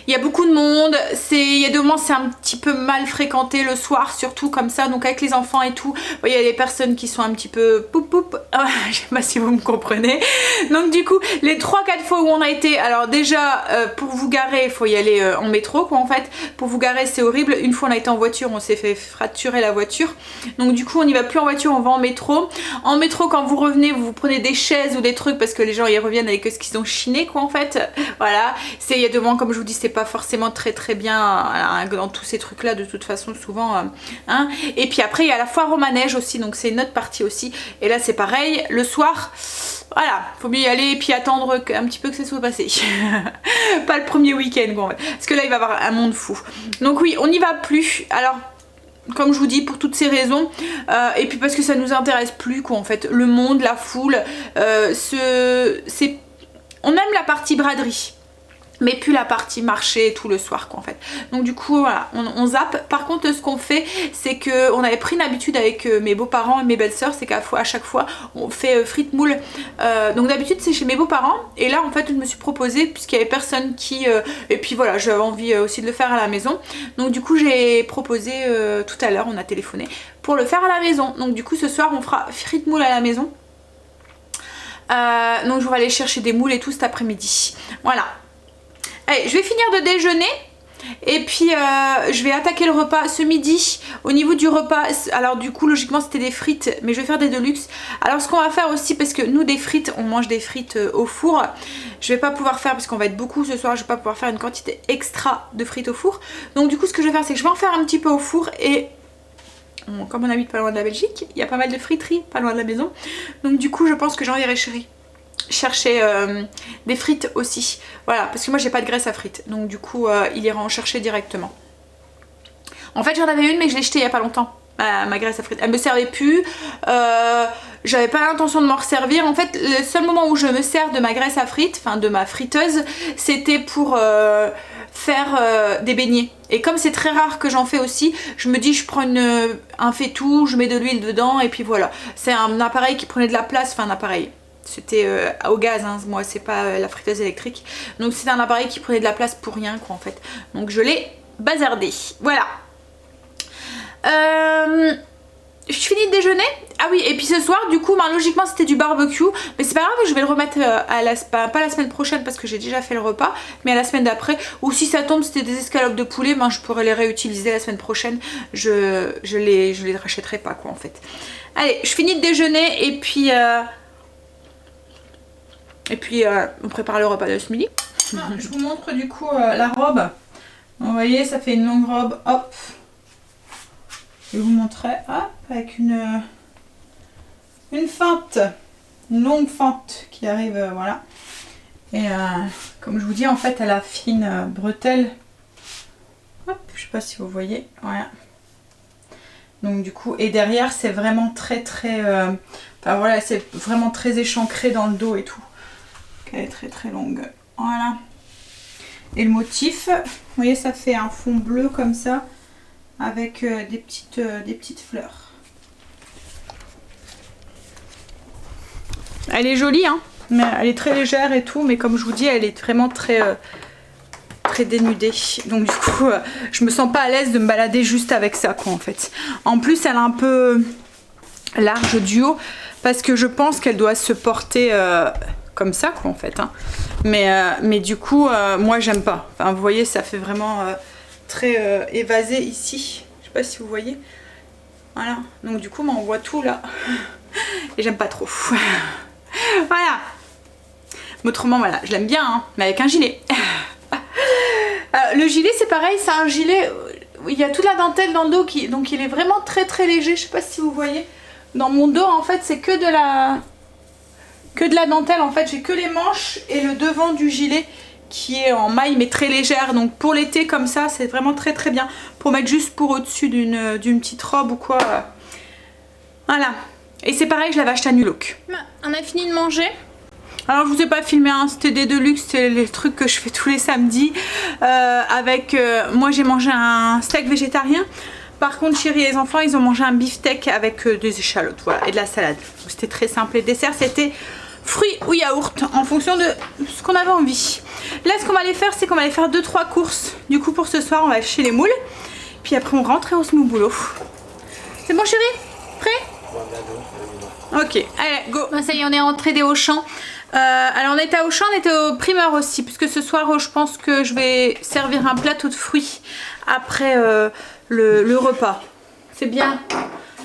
il y a beaucoup de monde, il y a des moments c'est un petit peu mal fréquenté le soir surtout comme ça, donc avec les enfants et tout, il y a des personnes qui sont un petit peu poup poup, je sais pas si vous me comprenez. Donc du coup les 3-4 fois où on a été, alors déjà pour vous garer il faut y aller en métro quoi en fait, pour vous garer c'est horrible. Une fois on a été en voiture, on s'est fait fracturer la voiture, donc du coup on n'y va plus en voiture, on va en métro. En métro quand vous revenez vous prenez des chaises ou des trucs parce que les gens ils reviennent avec ce qu'ils ont chiné quoi en fait, voilà. Il y a des moments comme je vous dis c'est pas forcément très bien dans tous ces trucs là de toute façon souvent hein. Et puis après il y a la foire au manège aussi, donc c'est une autre partie aussi, et là c'est pareil le soir, voilà, faut mieux y aller et puis attendre un petit peu que ça soit passé. Pas le premier week-end quoi en fait, parce que là il va y avoir un monde fou. Donc oui on n'y va plus, alors comme je vous dis pour toutes ces raisons et puis parce que ça nous intéresse plus quoi en fait, le monde, la foule, on aime la partie braderie mais plus la partie marché et tout le soir quoi en fait. Donc du coup voilà, on zappe. Par contre ce qu'on fait c'est que on avait pris une habitude avec mes beaux-parents et mes belles-sœurs, c'est qu'à chaque fois on fait frites moules. Donc d'habitude c'est chez mes beaux-parents et là en fait je me suis proposée puisqu'il y avait personne qui et puis voilà j'avais envie aussi de le faire à la maison. Donc du coup j'ai proposé tout à l'heure, on a téléphoné pour le faire à la maison. Donc du coup ce soir on fera frites moules à la maison. Donc je vais aller chercher des moules et tout cet après-midi. Voilà. Allez, je vais finir de déjeuner et puis je vais attaquer le repas ce midi. Au niveau du repas, alors du coup logiquement c'était des frites mais je vais faire des deluxe. Alors ce qu'on va faire aussi, parce que nous des frites, on mange des frites au four, je vais pas pouvoir faire parce qu'on va être beaucoup ce soir, je vais pas pouvoir faire une quantité extra de frites au four. Donc du coup ce que je vais faire c'est que je vais en faire un petit peu au four et comme on habite pas loin de la Belgique, il y a pas mal de friteries pas loin de la maison. Donc du coup je pense que j'enverrai chercher des frites aussi, voilà, parce que moi j'ai pas de graisse à frites, donc du coup il ira en chercher directement. En fait j'en avais une mais je l'ai jetée il y a pas longtemps, ma graisse à frites, elle me servait plus, j'avais pas l'intention de m'en resservir. En fait le seul moment où je me sers de ma graisse à frites, enfin de ma friteuse, c'était pour faire des beignets, et comme c'est très rare que j'en fais aussi, je me dis je prends un faitout, je mets de l'huile dedans et puis voilà. C'est un appareil qui prenait de la place, enfin un appareil, c'était au gaz hein, moi c'est pas la friteuse électrique, donc c'était un appareil qui prenait de la place pour rien quoi en fait, donc je l'ai bazardé, voilà. Je finis de déjeuner. Ah oui, et puis ce soir du coup logiquement c'était du barbecue, mais c'est pas grave, je vais le remettre pas la semaine prochaine parce que j'ai déjà fait le repas, mais à la semaine d'après, ou si ça tombe c'était des escalopes de poulet, je pourrais les réutiliser la semaine prochaine, je les rachèterai pas quoi en fait. Allez, je finis de déjeuner et puis on prépare le repas de ce midi. Je vous montre du coup la robe. Vous voyez, ça fait une longue robe. Hop. Je vous montrerai. Hop, avec une fente. Une longue fente qui arrive, voilà. Et comme je vous dis, en fait, elle a fine bretelle. Hop, je sais pas si vous voyez. Voilà. Donc du coup, et derrière, c'est vraiment très... enfin voilà, c'est vraiment très échancré dans le dos et tout. Elle est très longue, voilà. Et le motif, vous voyez ça fait un fond bleu comme ça avec des petites fleurs. Elle est jolie hein, mais elle est très légère et tout, mais comme je vous dis elle est vraiment très dénudée, donc du coup je me sens pas à l'aise de me balader juste avec ça quoi en fait. En plus elle est un peu large du haut parce que je pense qu'elle doit se porter comme ça quoi en fait hein. Mais du coup moi j'aime pas, enfin vous voyez ça fait vraiment très évasé ici, je sais pas si vous voyez, voilà, donc du coup on voit tout là et j'aime pas trop. Voilà, autrement voilà je l'aime bien hein, mais avec un gilet. Le gilet c'est pareil, c'est un gilet, il y a toute la dentelle dans le dos donc il est vraiment très léger, je sais pas si vous voyez, dans mon dos en fait c'est que de la dentelle en fait, j'ai que les manches et le devant du gilet qui est en maille mais très légère, donc pour l'été comme ça c'est vraiment très bien pour mettre juste pour au-dessus d'une petite robe ou quoi, voilà. Et c'est pareil, je l'avais acheté à New Look. On a fini de manger. Alors je vous ai pas filmé hein, c'était des deluxe, c'est les trucs que je fais tous les samedis avec moi j'ai mangé un steak végétarien. Par contre chérie et les enfants ils ont mangé un beefsteak avec des échalotes, voilà, et de la salade. C'était très simple. Les desserts c'était fruits ou yaourt en fonction de ce qu'on avait envie. Là, ce qu'on va aller faire, c'est qu'on va aller faire 2-3 courses. Du coup, pour ce soir, on va chez les moules. Puis après, on rentre et on se met au boulot. C'est bon, chérie? Prêt? Ok, allez, go. Ça y est, on est rentré des Auchan. Alors, on était à Auchan, on était au primeur aussi. Puisque ce soir, je pense que je vais servir un plateau de fruits après le repas. C'est bien.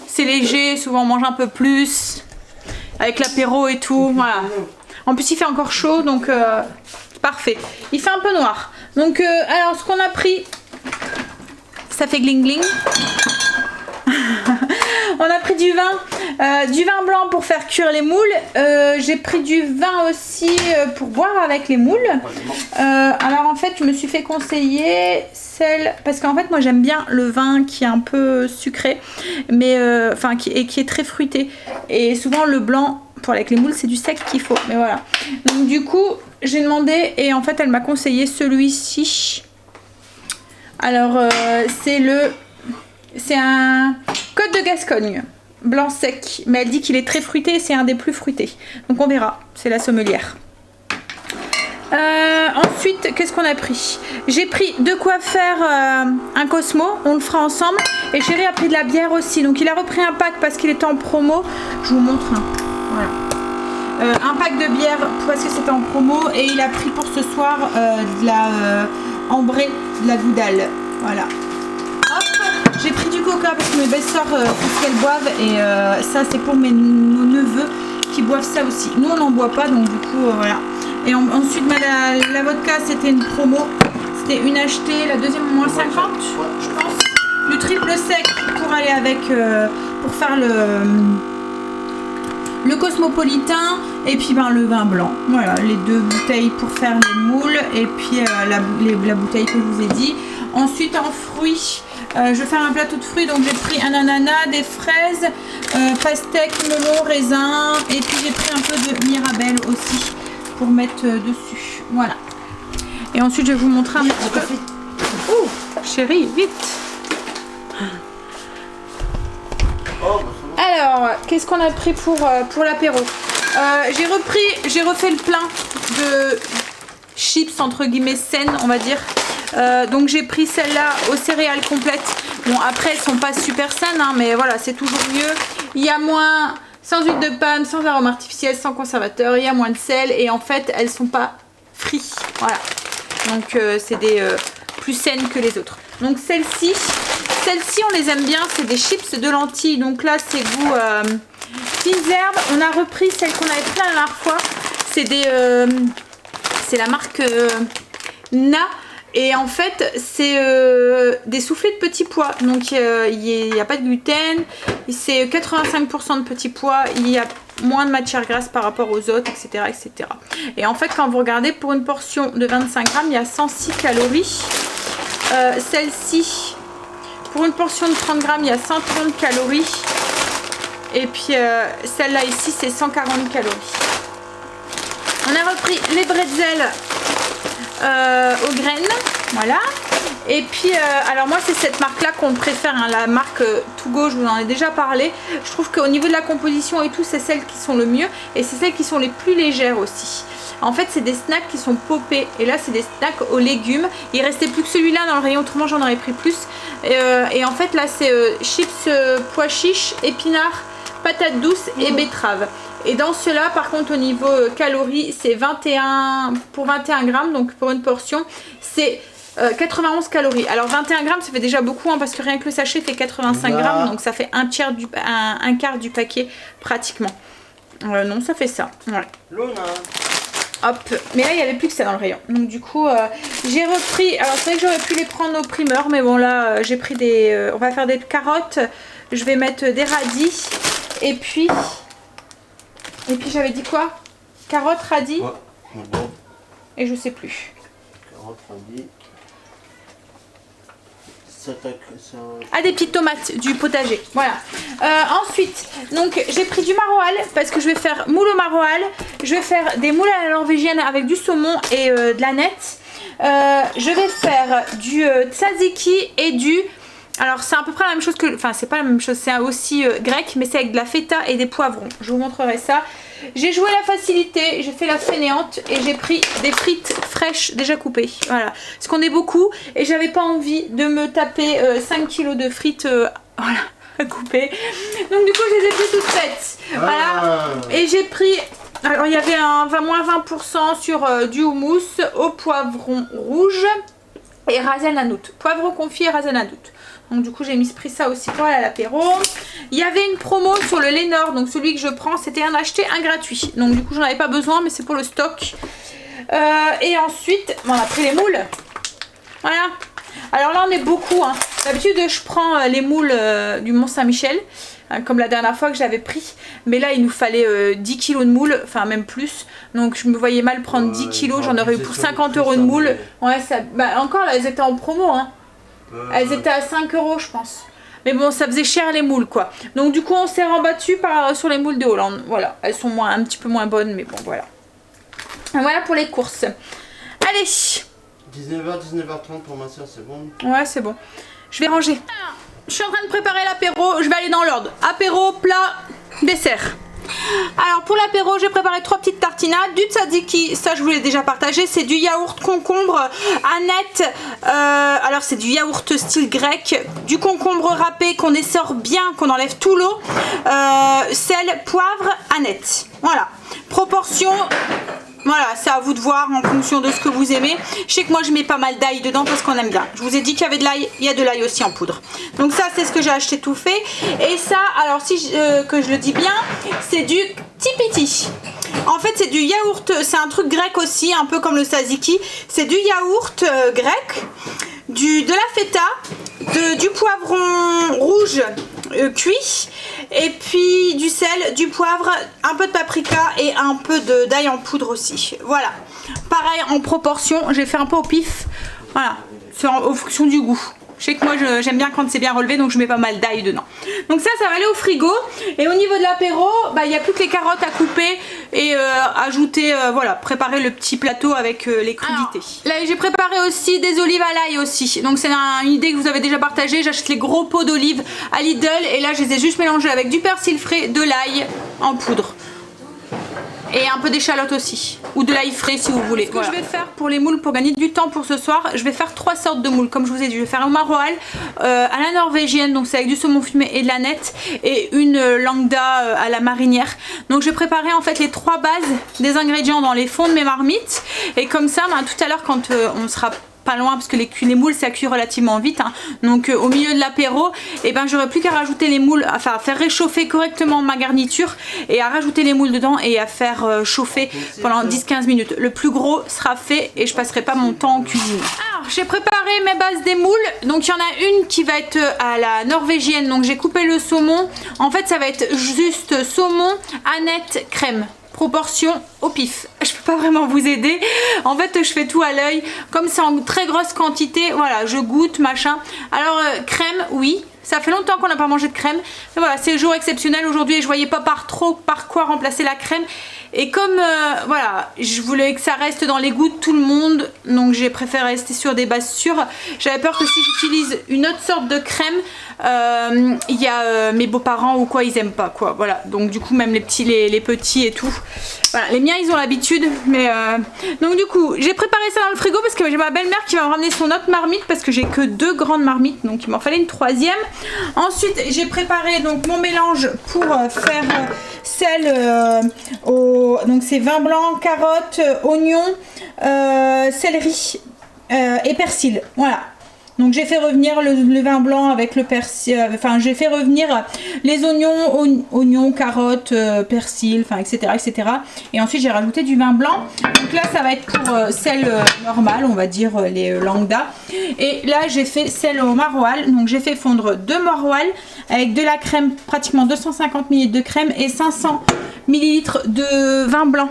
C'est léger, souvent on mange un peu plus. Avec l'apéro et tout, voilà. En plus il fait encore chaud, donc parfait. Il fait un peu noir. Donc alors ce qu'on a pris, ça fait gling gling. On a pris du vin blanc pour faire cuire les moules. J'ai pris du vin aussi pour boire avec les moules. Alors en fait je me suis fait conseiller celle, parce qu'en fait moi j'aime bien le vin qui est un peu sucré, mais enfin qui est très fruité. Et souvent le blanc pour avec les moules c'est du sec qu'il faut. Mais voilà. Donc du coup j'ai demandé et en fait elle m'a conseillé celui-ci. Alors c'est un Côte de Gascogne, blanc sec, mais elle dit qu'il est très fruité et c'est un des plus fruités. Donc on verra, c'est la sommelière. Ensuite, qu'est-ce qu'on a pris? J'ai pris de quoi faire un Cosmo, on le fera ensemble. Et Chéri a pris de la bière aussi, donc il a repris un pack parce qu'il était en promo. Je vous montre un. Voilà. Un pack de bière parce que c'était en promo. Et il a pris pour ce soir de la ambrée, de la Goudale. Voilà. J'ai pris du coca parce que mes belles-sœurs font ce qu'elles boivent et ça c'est pour nos neveux qui boivent ça aussi. Nous on n'en boit pas donc du coup voilà. Et ensuite la vodka c'était une promo, c'était une achetée, la deuxième au moins 50 je pense. Du triple sec pour aller avec, pour faire le cosmopolitain et puis ben, le vin blanc. Voilà les 2 bouteilles pour faire les moules et puis la bouteille que je vous ai dit. Ensuite en fruits. Je vais faire un plateau de fruits, donc j'ai pris un ananas, des fraises, pastèque, melon, raisin, et puis j'ai pris un peu de mirabelle aussi pour mettre dessus. Voilà. Et ensuite je vais vous montrer un petit peu. Ouh, chérie, vite. Alors, qu'est-ce qu'on a pris pour l'apéro? J'ai refait le plein de chips entre guillemets saines, on va dire. Donc j'ai pris celle-là aux céréales complètes. Bon après elles sont pas super saines hein, mais voilà c'est toujours mieux. Il y a moins, sans huile de palme, sans arôme artificiel, sans conservateur, il y a moins de sel et en fait elles sont pas frites. Voilà. Donc c'est des plus saines que les autres. Donc celle-ci on les aime bien, c'est des chips de lentilles. Donc là c'est goût fines herbes. On a repris celle qu'on avait pris la dernière fois. C'est la marque Na. Et en fait c'est des soufflés de petits pois, donc il n'y a pas de gluten, c'est 85% de petits pois, il y a moins de matière grasse par rapport aux autres, etc., etc. Et en fait quand vous regardez pour une portion de 25 grammes il y a 106 calories, celle-ci pour une portion de 30 grammes il y a 130 calories et puis celle-là ici c'est 140 calories. On a repris les bretzels aux graines, voilà. Et puis alors moi c'est cette marque là qu'on préfère hein, la marque To Go, je vous en ai déjà parlé. Je trouve qu'au niveau de la composition et tout c'est celles qui sont le mieux et c'est celles qui sont les plus légères aussi. En fait c'est des snacks qui sont popés et là c'est des snacks aux légumes. Il restait plus que celui-là dans le rayon, autrement j'en aurais pris plus. Et en fait là c'est chips pois chiches, épinards, patates douces et betteraves. Et dans cela par contre au niveau calories c'est 21 pour 21 grammes, donc pour une portion c'est 91 calories. Alors 21 grammes ça fait déjà beaucoup hein, parce que rien que le sachet fait 85 grammes, donc ça fait un quart du paquet pratiquement. Non ça fait ça, ouais. Hop, mais là il n'y avait plus que ça dans le rayon. Donc du coup j'ai repris, alors c'est vrai que j'aurais pu les prendre au primeur, mais bon là j'ai pris des, on va faire des carottes, je vais mettre des radis et puis j'avais dit quoi? Carottes, radis et je sais plus. Carottes, radis. Ah, des petites tomates du potager, voilà. Ensuite donc j'ai pris du maroilles parce que je vais faire moule au maroilles. Je vais faire des moules à la norvégienne avec du saumon et de la nette. Je vais faire du tzatziki et du Alors c'est à peu près la même chose que... Enfin c'est pas la même chose, c'est aussi grec, mais c'est avec de la feta et des poivrons. Je vous montrerai ça. J'ai joué la facilité, j'ai fait la fainéante et j'ai pris des frites fraîches déjà coupées. Voilà, parce qu'on est beaucoup et j'avais pas envie de me taper 5 kilos de frites voilà, à couper. Donc du coup je les ai pris toutes faites. Voilà, et j'ai pris... Alors il y avait un moins 20% sur du houmous au poivron rouge et ras el hanout. Poivron confit et ras el hanout. Donc du coup j'ai pris ça aussi pour aller à l'apéro. Il y avait une promo sur le Lénore, donc celui que je prends c'était un acheté, un gratuit. Donc du coup j'en avais pas besoin mais c'est pour le stock. Et ensuite on a pris les moules. Voilà. Alors là on est beaucoup. Hein. D'habitude je prends les moules du Mont Saint-Michel. Comme la dernière fois que j'avais pris. Mais là il nous fallait 10 kilos de moules. Enfin même plus. Donc je me voyais mal prendre 10 kilos. J'en aurais eu pour 50 € de moules. Ouais ça... Bah, encore là elles étaient en promo hein. Elles étaient à 5 € je pense. Mais bon ça faisait cher les moules quoi. Donc du coup on s'est rabattu sur les moules de Hollande. Voilà, elles sont un petit peu moins bonnes mais bon voilà. Voilà pour les courses. Allez 19h, 19h30 pour ma soeur, c'est bon? Ouais c'est bon. Je vais ranger. Je suis en train de préparer l'apéro. Je vais aller dans l'ordre. Apéro, plat, dessert. Alors pour l'apéro j'ai préparé 3 petites tartinades, du tzatziki, ça je vous l'ai déjà partagé, c'est du yaourt concombre Annette, alors c'est du yaourt style grec, du concombre râpé qu'on essore bien, qu'on enlève tout l'eau, sel, poivre, Annette, voilà, proportion. Voilà, c'est à vous de voir en fonction de ce que vous aimez. Je sais que moi je mets pas mal d'ail dedans parce qu'on aime bien. Je vous ai dit qu'il y avait de l'ail, il y a de l'ail aussi en poudre. Donc ça c'est ce que j'ai acheté tout fait. Et ça, alors que je le dis bien, c'est du tipiti. En fait c'est du yaourt, c'est un truc grec aussi, un peu comme le tzatziki. C'est du yaourt grec, de la feta, du poivron rouge cuit, et puis du sel, du poivre, un peu de paprika et un peu d'ail en poudre aussi. Voilà, pareil en proportion, j'ai fait un peu au pif, voilà, c'est en fonction du goût. Je sais que moi j'aime bien quand c'est bien relevé, donc je mets pas mal d'ail dedans. Donc ça va aller au frigo. Et au niveau de l'apéro, il n'y a plus que les carottes à couper et ajouter, voilà, préparer le petit plateau avec les crudités. Alors, là j'ai préparé aussi des olives à l'ail aussi. Donc c'est une idée que vous avez déjà partagée. J'achète les gros pots d'olives à Lidl et là je les ai juste mélangés avec du persil frais, de l'ail en poudre. Et un peu d'échalote aussi, ou de l'ail frais si vous voulez. Ce que je vais faire pour les moules, pour gagner du temps pour ce soir, je vais faire 3 sortes de moules. Comme je vous ai dit, je vais faire un maroilles à la norvégienne, donc c'est avec du saumon fumé et de la nette, et une langda à la marinière. Donc je vais préparer en fait les 3 bases des ingrédients dans les fonds de mes marmites. Et comme ça, tout à l'heure quand on sera pas loin, parce que les moules ça cuit relativement vite, hein. Donc au milieu de l'apéro, et j'aurai plus qu'à rajouter les moules, enfin à faire réchauffer correctement ma garniture et à rajouter les moules dedans et à faire chauffer pendant 10-15 minutes. Le plus gros sera fait et je passerai pas mon temps en cuisine. Alors j'ai préparé mes bases des moules, donc il y en a une qui va être à la norvégienne, donc j'ai coupé le saumon. En fait ça va être juste saumon, Annette, crème. Proportion au pif. Je peux pas vraiment vous aider. En fait, je fais tout à l'œil. Comme c'est en très grosse quantité, voilà, je goûte, machin. Alors, crème, oui. Ça fait longtemps qu'on n'a pas mangé de crème. Mais voilà, c'est le jour exceptionnel aujourd'hui et je voyais pas par quoi remplacer la crème. Et comme, voilà, je voulais que ça reste dans les goûts de tout le monde, donc j'ai préféré rester sur des bases sûres. J'avais peur que si j'utilise une autre sorte de crème, il y a mes beaux-parents ou quoi, ils aiment pas, quoi. Voilà, donc du coup, même les petits et tout. Voilà, les miens, ils ont l'habitude, mais... Donc du coup, j'ai préparé ça dans le frigo parce que j'ai ma belle-mère qui va me ramener son autre marmite parce que j'ai que 2 grandes marmites, donc il m'en fallait une 3e. Ensuite, j'ai préparé donc mon mélange pour faire sel donc c'est vin blanc, carottes, oignons, céleri et persil. Voilà. Donc j'ai fait revenir le vin blanc avec le persil, enfin j'ai fait revenir les oignons, carottes, persil, enfin etc. Et ensuite j'ai rajouté du vin blanc. Donc là ça va être pour sel normal, on va dire les langda. Et là j'ai fait sel au maroilles, donc j'ai fait fondre 2 maroilles avec de la crème, pratiquement 250 ml de crème et 500 ml de vin blanc.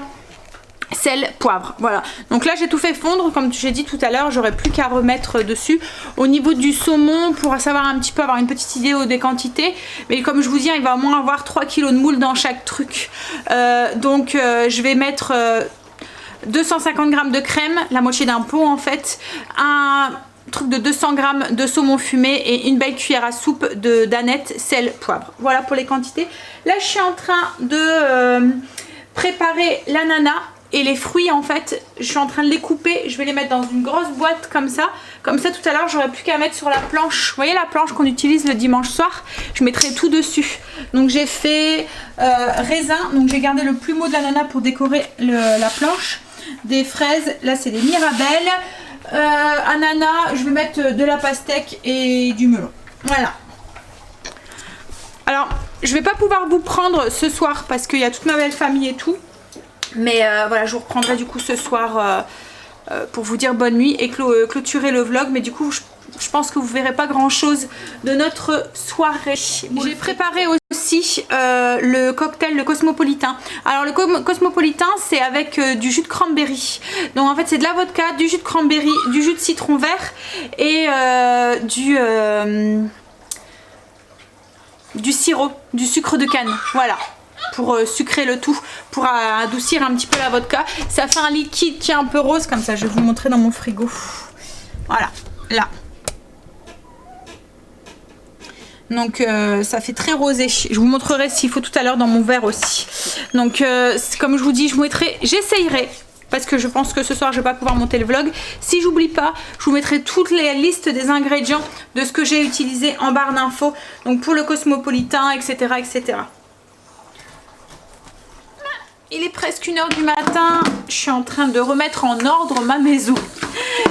Sel, poivre, voilà. Donc là j'ai tout fait fondre, comme j'ai dit tout à l'heure, j'aurai plus qu'à remettre dessus. Au niveau du saumon, pour savoir un petit peu, avoir une petite idée des quantités, mais comme je vous dis, il va au moins avoir 3 kg de moules dans chaque truc. Donc je vais mettre 250 g de crème, la moitié d'un pot en fait, truc de 200 g de saumon fumé et une belle cuillère à soupe d'aneth, sel, poivre. Voilà pour les quantités. Là je suis en train de préparer l'ananas et les fruits en fait. Je suis en train de les couper, je vais les mettre dans une grosse boîte comme ça. Comme ça tout à l'heure j'aurai plus qu'à mettre sur la planche. Vous voyez la planche qu'on utilise le dimanche soir? Je mettrai tout dessus. Donc j'ai fait raisin, donc j'ai gardé le plumeau de l'ananas pour décorer la planche. Des fraises, là c'est des mirabelles. Ananas, je vais mettre de la pastèque et du melon. Voilà. Alors, je vais pas pouvoir vous prendre ce soir parce qu'il y a toute ma belle famille et tout. Mais voilà, je vous reprendrai du coup ce soir pour vous dire bonne nuit et clôturer le vlog. Mais du coup, je pense que vous verrez pas grand chose de notre soirée. J'ai préparé aussi le cocktail, le cosmopolitain. Alors le cosmopolitain c'est avec du jus de cranberry. Donc en fait c'est de la vodka, du jus de cranberry, du jus de citron vert et du sirop, du sucre de canne. Voilà. Pour sucrer le tout, pour adoucir un petit peu la vodka. Ça fait un liquide qui est un peu rose comme ça. Je vais vous montrer dans mon frigo. Voilà, là. Donc ça fait très rosé. Je vous montrerai s'il faut tout à l'heure dans mon verre aussi. Donc comme je vous dis, j'essayerai. Parce que je pense que ce soir je vais pas pouvoir monter le vlog. Si j'oublie pas, je vous mettrai toutes les listes des ingrédients de ce que j'ai utilisé en barre d'infos. Donc pour le cosmopolitain, etc. etc. Il est presque 1 h du matin. Je suis en train de remettre en ordre ma maison.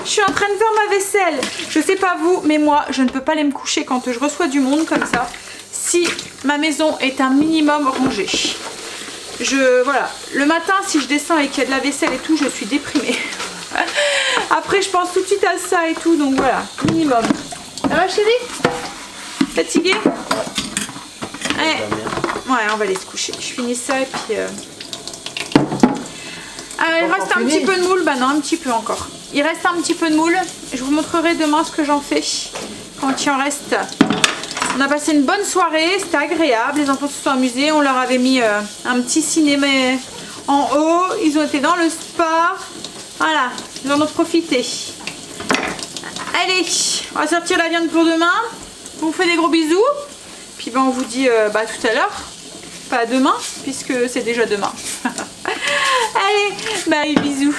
Je suis en train de faire ma vaisselle. Je sais pas vous, mais moi, je ne peux pas aller me coucher quand je reçois du monde comme ça. Si ma maison est un minimum rangée. Voilà. Le matin, si je descends et qu'il y a de la vaisselle et tout, je suis déprimée. Après, je pense tout de suite à ça et tout. Donc voilà, minimum. Ça va chérie? Fatiguée? Ouais, on va aller se coucher. Je finis ça et puis... il reste un petit peu de moule, bah non un petit peu encore. Il reste un petit peu de moule, je vous montrerai demain ce que j'en fais quand il en reste. On a passé une bonne soirée, c'était agréable, les enfants se sont amusés, on leur avait mis un petit cinéma en haut, ils ont été dans le spa, voilà, ils en ont profité. Allez, on va sortir la viande pour demain, on vous fait des gros bisous, puis ben, on vous dit tout à l'heure, pas demain, puisque c'est déjà demain. Allez, bye, bisous.